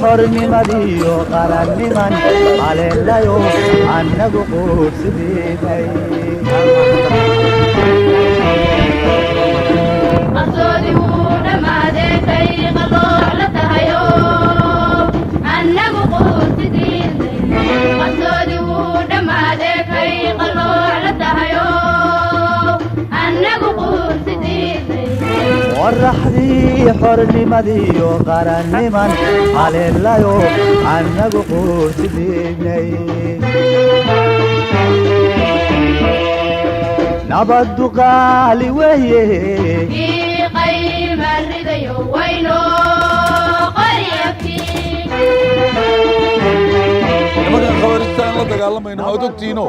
حرني مديو قرني من على الليو عنك قرص ديني قصودي ودما ديكي قطوع لتهيو عنك قرص ديني قصودي ودما ديكي قطوع لتهيو عنك قرص ديني ورحدي حرني مديو قرني من على الليو عنك قرص ديني نبض قالي ويه في قيم الردي وينو قريبتي nimankan khawaarijtaan la dagaalamayno waad ogtiino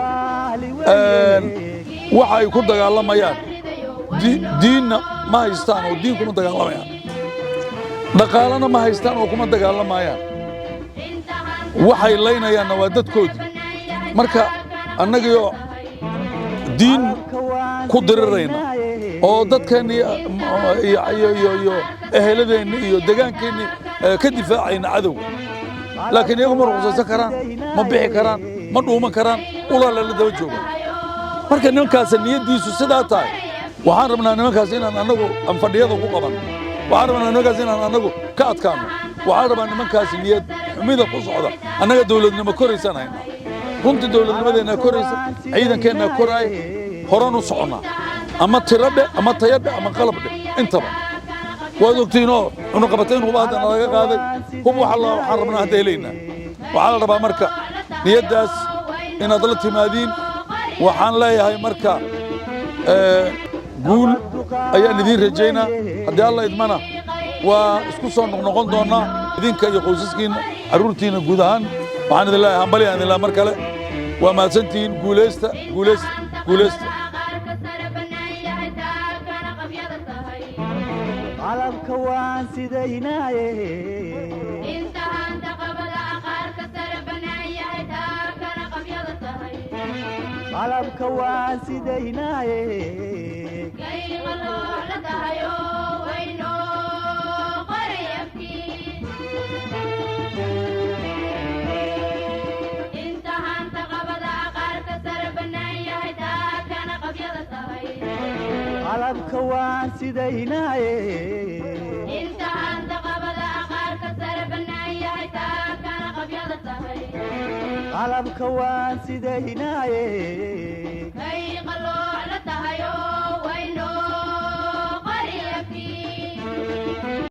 waxa ay ku dagaalamayaan diinna ma haystaan oo diin kuma dagaalamayaan dhaqaalana ma haystaan oo kuma dagaalamayaan waxay leynayaanna waa dadkoodii marka annagio diin ku dirirayna oo dadkeenni iyo eheladeenni iyo degaankeenni ka difaacayna cadowga laakiin iyagu ma ruqsaysan karaan ma bixi karaan ma dhuuman karaan ulaala la daba jooga marka nimankaas niyadiisu sidaa tahay waxaan rabnaa nimankaas inaan annagu aan fadhiyada ku qaban waxaan rabnaa nimankaas inaan annagu ka adkaano waxaan rabaa nimankaas niyad xumida ku socda annaga dawladnimo koraysaan haynaa runtii dawladnimadeenna koraysa ciidankeenna koraay horan u soconnaa ama tiradhe ama tayadhe ama qalabdhe intaba waad ogtiinoo cunaqabatayn huba haddana laga qaaday hub waxaan rabnaa hadda helaynaa waxaa la rabaa marka niyaddaas inaad la timaadiin waxaan leeyahay marka guul ayaan idiin rajaynaa haddii alla idmana waa isku soo noqnoqon doonnaa idinka iyo qoysaskiinna carruurtiinna guud ahaan waxaan idin leeyahay hambali aan idin leeyahay mar kale waa mahadsantihiin guulaysta guulaysta guulaysta qalabka waan sidaynaaye qalabka waan sidaynaaye qalabka waan sidaynaaye qalabka waan sidaynaaye